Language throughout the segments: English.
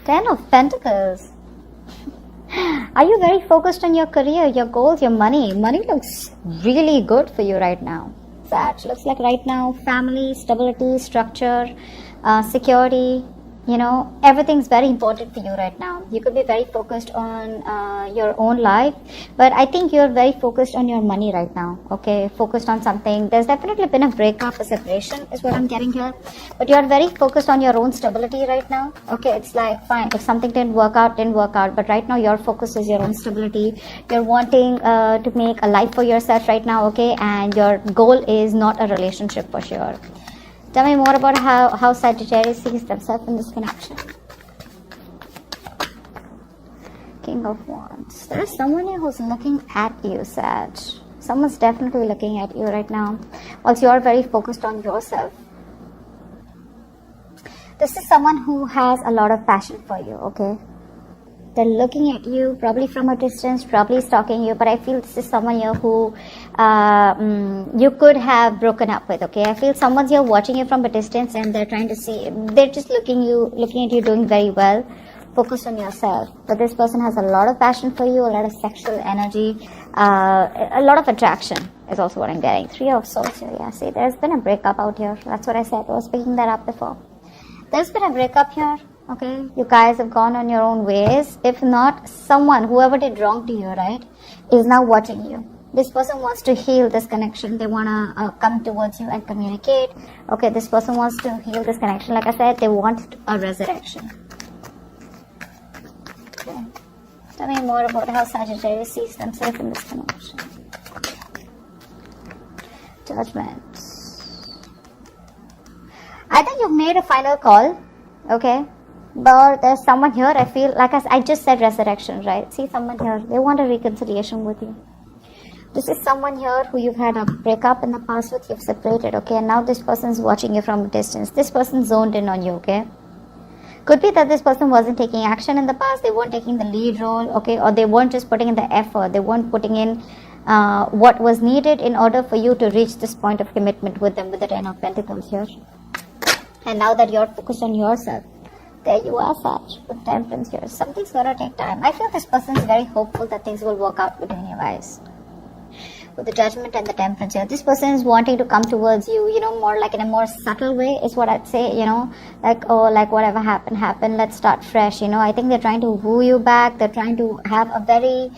Ten of Pentacles. Are you very focused on your career, your goals, your money? Money looks really good for you right now. That looks like right now family, stability, structure, security. You know, everything's very important for you right now. You could be very focused on your own life, but I think you're very focused on your money right now, okay? Focused on something. There's definitely been a breakup, a separation is what I'm getting here, but you're very focused on your own stability right now, okay? It's like, fine, if something didn't work out, but right now your focus is your own stability. You're wanting to make a life for yourself right now, okay? And your goal is not a relationship for sure. Tell me more about how Sagittarius sees themselves in this connection. King of Wands. There is someone here who's looking at you, Sag. Someone's definitely looking at you right now. Also, you're very focused on yourself. This is someone who has a lot of passion for you, okay? They're looking at you, probably from a distance, probably stalking you, but I feel this is someone here who you could have broken up with, okay? I feel someone's here watching you from a distance and they're trying to see, they're just looking at you doing very well, focus on yourself. But this person has a lot of passion for you, a lot of sexual energy, a lot of attraction is also what I'm getting. Three of Swords here, yeah, see, there's been a breakup out here. That's what I said, I was picking that up before. There's been a breakup here. Okay, you guys have gone on your own ways. If not, someone, whoever did wrong to you, right, is now watching you. This person wants to heal this connection. They want to come towards you and communicate. Okay, this person wants to heal this connection. Like I said, they want a resurrection. Okay. Tell me more about how Sagittarius sees themselves in this connection. Judgment. I think you've made a final call. Okay. But there's someone here, I feel, like I just said resurrection, right? See someone here, they want a reconciliation with you. This is someone here who you've had a breakup in the past with, you've separated, okay? And now this person's watching you from a distance. This person's zoned in on you, okay? Could be that this person wasn't taking action in the past, they weren't taking the lead role, okay? Or they weren't just putting in the effort, they weren't putting in what was needed in order for you to reach this point of commitment with them, with the Ten of Pentacles here. And now that you're focused on yourself, there you are, Sag, with Temperance here. Something's gonna take time. I feel this person is very hopeful that things will work out between you guys. With the Judgment and the Temperance here, this person is wanting to come towards you, you know, more like in a more subtle way is what I'd say, you know, like, oh, like whatever happened, let's start fresh, you know. I think they're trying to woo you back. They're trying to have a very,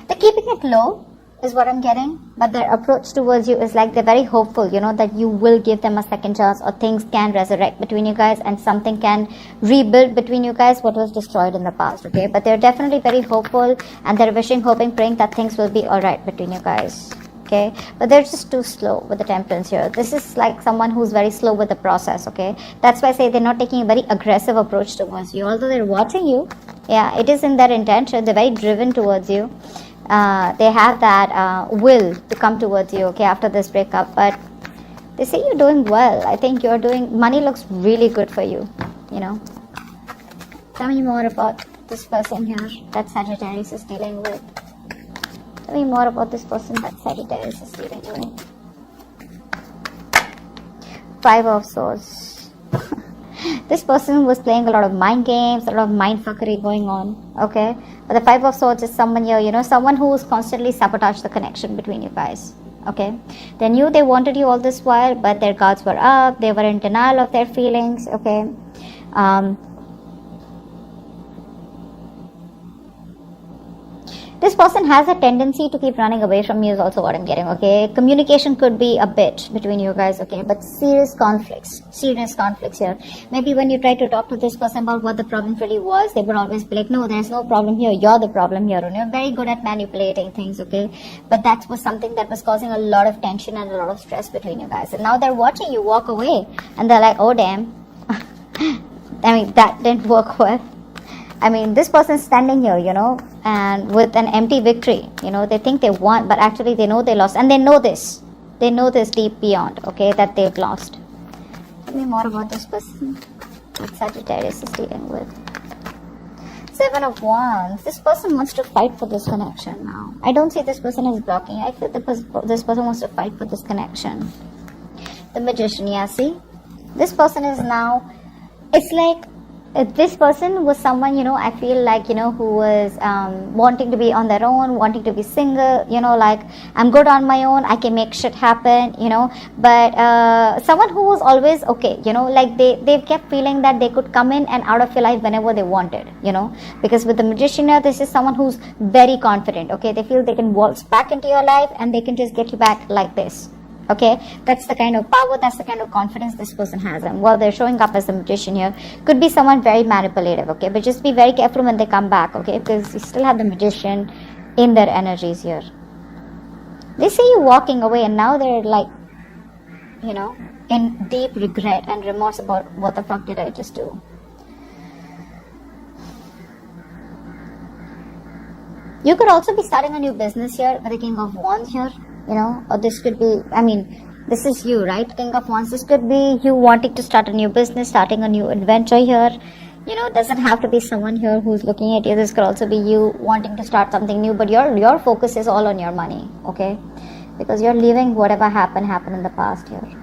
they're keeping it low, is what I'm getting, but their approach towards you is like they're very hopeful, you know, that you will give them a second chance, or things can resurrect between you guys and something can rebuild between you guys what was destroyed in the past, okay? But they're definitely very hopeful and they're wishing, hoping, praying that things will be alright between you guys, okay? But they're just too slow with the Temperance here. This is like someone who's very slow with the process, okay? That's why I say they're not taking a very aggressive approach towards you, although they're watching you. Yeah, it is in their intention. They're very driven towards you. They have that will to come towards you, okay, after this breakup, but they say you're doing well. I think you're doing, money looks really good for you, you know. Tell me more about this person here that Sagittarius is dealing with. Tell me more about this person that Sagittarius is dealing with. Five of Swords. This person was playing a lot of mind games, a lot of mind fuckery going on, okay? But the Five of Swords is someone here, you know, someone who's constantly sabotaged the connection between you guys, okay? They knew they wanted you all this while, but their guards were up, they were in denial of their feelings, okay? This person has a tendency to keep running away from you is also what I'm getting, okay? Communication could be a bit between you guys, okay? But serious conflicts here. Maybe when you try to talk to this person about what the problem really was, they would always be like, no, there's no problem here, you're the problem here. And you're very good at manipulating things, okay? But that was something that was causing a lot of tension and a lot of stress between you guys. And now they're watching you walk away and they're like, oh damn, I mean, that didn't work well. I mean, this person's standing here, you know, and with an empty victory, you know, they think they won, but actually they know they lost. And they know this. They know this deep beyond, okay, that they've lost. Tell me more about this person that Sagittarius is dealing with. Seven of Wands. This person wants to fight for this connection now. I don't see this person as blocking. I feel this person wants to fight for this connection. The Magician, yeah, see? This person is now, it's like this person was someone, I feel like, who was wanting to be on their own, wanting to be single, like, I'm good on my own, I can make shit happen, but someone who was always okay, like they kept feeling that they could come in and out of your life whenever they wanted, because with the magician here, this is someone who's very confident, okay? They feel they can waltz back into your life and they can just get you back like this. Okay, that's the kind of power, that's the kind of confidence this person has. And while they're showing up as a magician here, could be someone very manipulative, okay? But just be very careful when they come back, okay? Because you still have the magician in their energies here. They see you walking away and now they're like, in deep regret and remorse about what the fuck did I just do. You could also be starting a new business here with the King of Wands here. Or this could be, this is you, right? King of Wands. This could be you wanting to start a new business, starting a new adventure here. It doesn't have to be someone here who's looking at you. This could also be you wanting to start something new, but your focus is all on your money, okay? Because you're leaving whatever happened in the past here.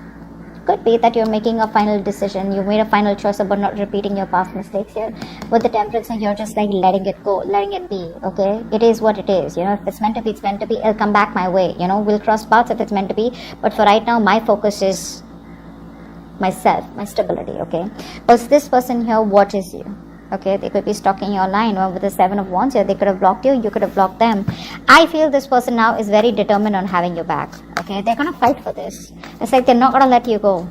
Could be that you're making a final decision. You made a final choice about not repeating your past mistakes here. With the Temperance, you're just like letting it go, letting it be, okay? It is what it is, if it's meant to be, it's meant to be. It'll come back my way, we'll cross paths if it's meant to be. But for right now, my focus is myself, my stability, okay? But this person here watches you. Okay, they could be stalking your line, or with the Seven of Wands here, they could have blocked you, you could have blocked them. I feel this person now is very determined on having you back. Okay, they're going to fight for this. It's like they're not going to let you go.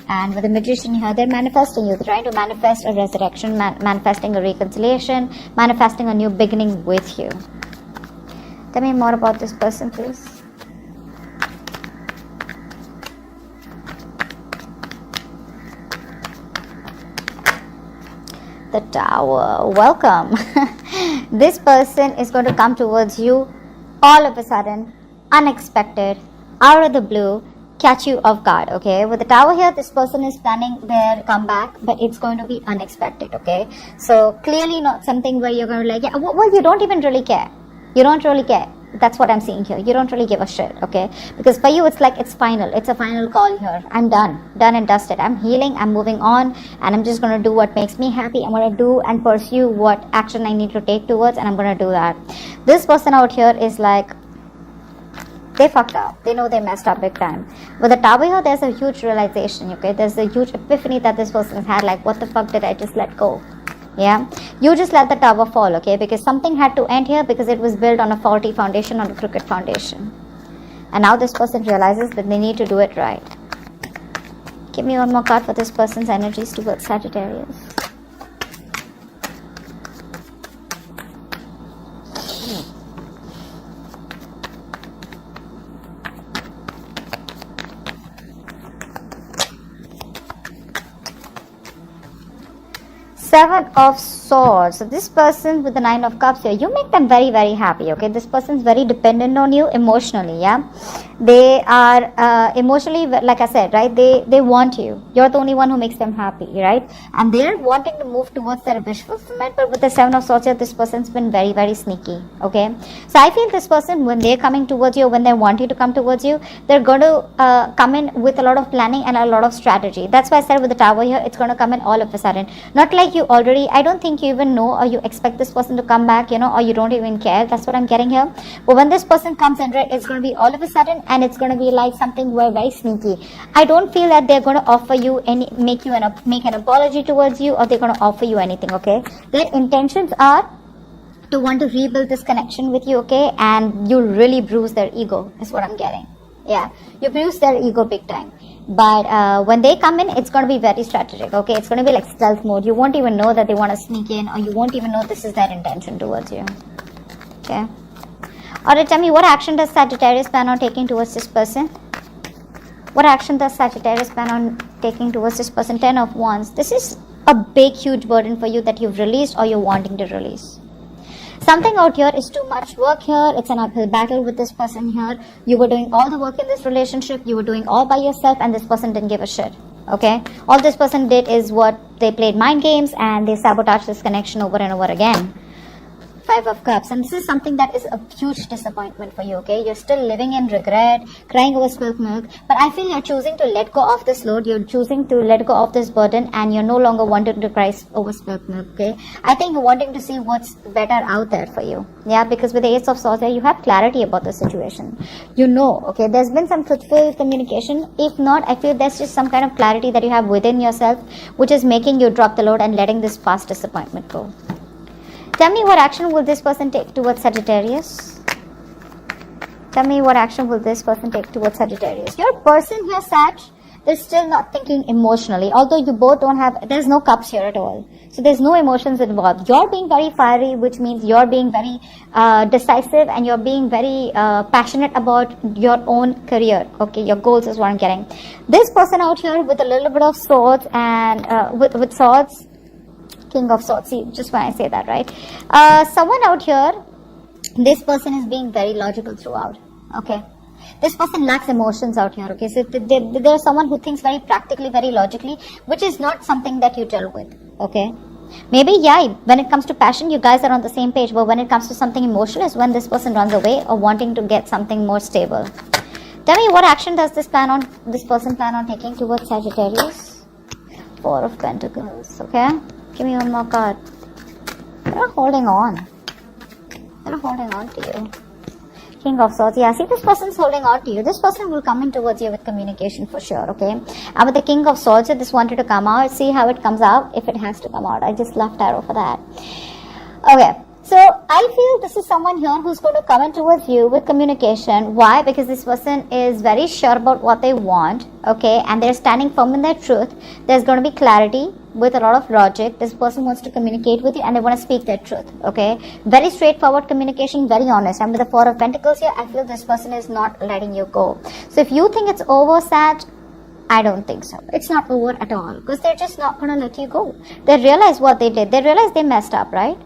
And with the Magician here, they're manifesting you. They're trying to manifest a resurrection, manifesting a reconciliation, manifesting a new beginning with you. Tell me more about this person, please. The Tower. Welcome. This person is going to come towards you all of a sudden, unexpected, out of the blue, catch you off guard, okay? With the Tower here, this person is planning their comeback, but it's going to be unexpected, okay? So clearly not something where you're going to like, yeah, well, you don't even really care. You don't really care. That's what I'm seeing here. You don't really give a shit, okay? Because for you, it's like it's final. It's a final call here. I'm done and dusted. I'm healing. I'm moving on, and I'm just going to do what makes me happy. I'm going to do and pursue what action I need to take towards, and I'm going to do that. This person out here is like, they fucked up. They know they messed up big time. With the Tower here, there's a huge realization, okay? There's a huge epiphany that this person has had, like, what the fuck did I just let go? Yeah, you just let the tower fall, okay? Because something had to end here because it was built on a faulty foundation, on a crooked foundation. And now this person realizes that they need to do it right. Give me one more card for this person's energies towards Sagittarius. Seven of Swords. So this person with the Nine of Cups here, you make them very, very happy, okay? This person's very dependent on you emotionally, yeah? They are emotionally, like I said, right? They want you. You're the only one who makes them happy, right? And they're wanting to move towards their wish fulfillment, but with the Seven of Swords here, this person's been very, very sneaky, okay? So I feel this person, when they're coming towards you, when they want you to come towards you, they're going to come in with a lot of planning and a lot of strategy. That's why I said with the Tower here, it's going to come in all of a sudden. Not like you already, I don't think you even know, or you expect this person to come back, or you don't even care. That's what I'm getting here. But when this person comes in, right, it's going to be all of a sudden, and it's going to be like something very sneaky. I don't feel that they're going to offer you make an apology towards you, or they're going to offer you anything, okay? Their intentions are to want to rebuild this connection with you, okay? And you really bruise their ego, is what I'm getting. Yeah, you bruise their ego big time. But when they come in, it's going to be very strategic, okay? It's going to be like stealth mode. You won't even know that they want to sneak in, or you won't even know this is their intention towards you, okay? Alright, tell me, what action does Sagittarius plan on taking towards this person? What action does Sagittarius plan on taking towards this person? 10 of Wands. This is a big, huge burden for you that you've released, or you're wanting to release. Something out here is too much work here. It's an uphill battle with this person here. You were doing all the work in this relationship. You were doing all by yourself, and this person didn't give a shit. Okay? All this person did is what they played mind games, and they sabotaged this connection over and over again. Five of Cups, and this is something that is a huge disappointment for you, okay? You're still living in regret, crying over spilt milk, but I feel you're choosing to let go of this load, you're choosing to let go of this burden, and you're no longer wanting to cry over spilt milk, okay? I think you're wanting to see what's better out there for you, yeah? Because with the Ace of Swords here, you have clarity about the situation. You know, okay, there's been some truthful communication. If not, I feel there's just some kind of clarity that you have within yourself, which is making you drop the load and letting this past disappointment go. Tell me what action will this person take towards Sagittarius? Tell me what action will this person take towards Sagittarius? Your person here, Sag, they're still not thinking emotionally. Although you both don't have, there's no cups here at all. So there's no emotions involved. You're being very fiery, which means you're being very decisive, and you're being very passionate about your own career. Okay, your goals is what I'm getting. This person out here with a little bit of swords and with swords, King of Swords, see, just when I say that, right? Someone out here, this person is being very logical throughout, okay? This person lacks emotions out here, okay? So there's someone who thinks very practically, very logically, which is not something that you gel with, okay? Maybe, yeah, when it comes to passion, you guys are on the same page, but when it comes to something emotional is when this person runs away or wanting to get something more stable. Tell me what action does this person plan on taking towards Sagittarius? Four of Pentacles, okay? Give me one more card. They're holding on. They're holding on to you. King of Swords. Yeah, see, this person's holding on to you. This person will come in towards you with communication for sure, okay? And with the King of Swords, I just wanted to come out. See how it comes out, if it has to come out. I just left arrow for that. Okay. So, I feel this is someone here who's going to come in towards you with communication. Why? Because this person is very sure about what they want, okay? And they're standing firm in their truth. There's going to be clarity with a lot of logic. This person wants to communicate with you and they want to speak their truth, okay? Very straightforward communication, very honest. And with the Four of Pentacles here, I feel this person is not letting you go. So, if you think it's over, Sag, I don't think so. It's not over at all because they're just not going to let you go. They realize what they did. They realize they messed up, right?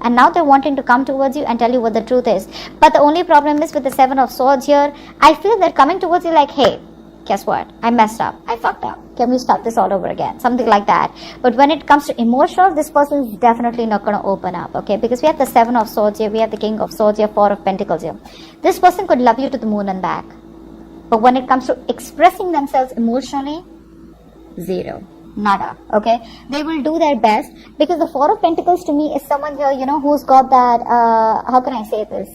And now they're wanting to come towards you and tell you what the truth is. But the only problem is with the Seven of Swords here, I feel they're coming towards you like, hey, guess what? I messed up. I fucked up. Can we start this all over again? Something like that. But when it comes to emotional, this person is definitely not going to open up, okay? Because we have the Seven of Swords here, we have the King of Swords here, Four of Pentacles here. This person could love you to the moon and back. But when it comes to expressing themselves emotionally, zero. Nada, okay? They will do their best because the Four of Pentacles to me is someone here, you know, who's got that, how can I say this?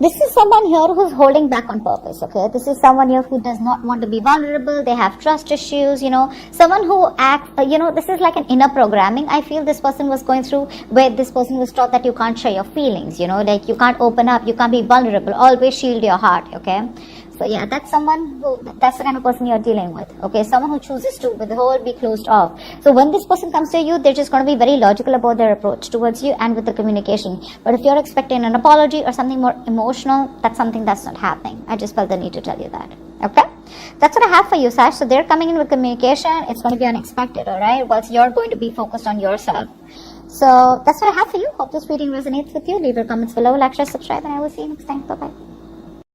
This is someone here who's holding back on purpose, okay? This is someone here who does not want to be vulnerable. They have trust issues, you know. Someone who acts, you know, this is like an inner programming. I feel this person was going through where this person was taught that you can't share your feelings, you know, like you can't open up, you can't be vulnerable. Always shield your heart, okay? So yeah, that's someone who, that's the kind of person you're dealing with, okay? Someone who chooses to withhold, be closed off. So when this person comes to you, they're just going to be very logical about their approach towards you and with the communication. But if you're expecting an apology or something more emotional, that's something that's not happening. I just felt the need to tell you that, okay? That's what I have for you, Sag. So they're coming in with communication. It's going to be unexpected, all right? Whilst you're going to be focused on yourself. So that's what I have for you. Hope this reading resonates with you. Leave your comments below, like, share, subscribe, and I will see you next time. Bye-bye.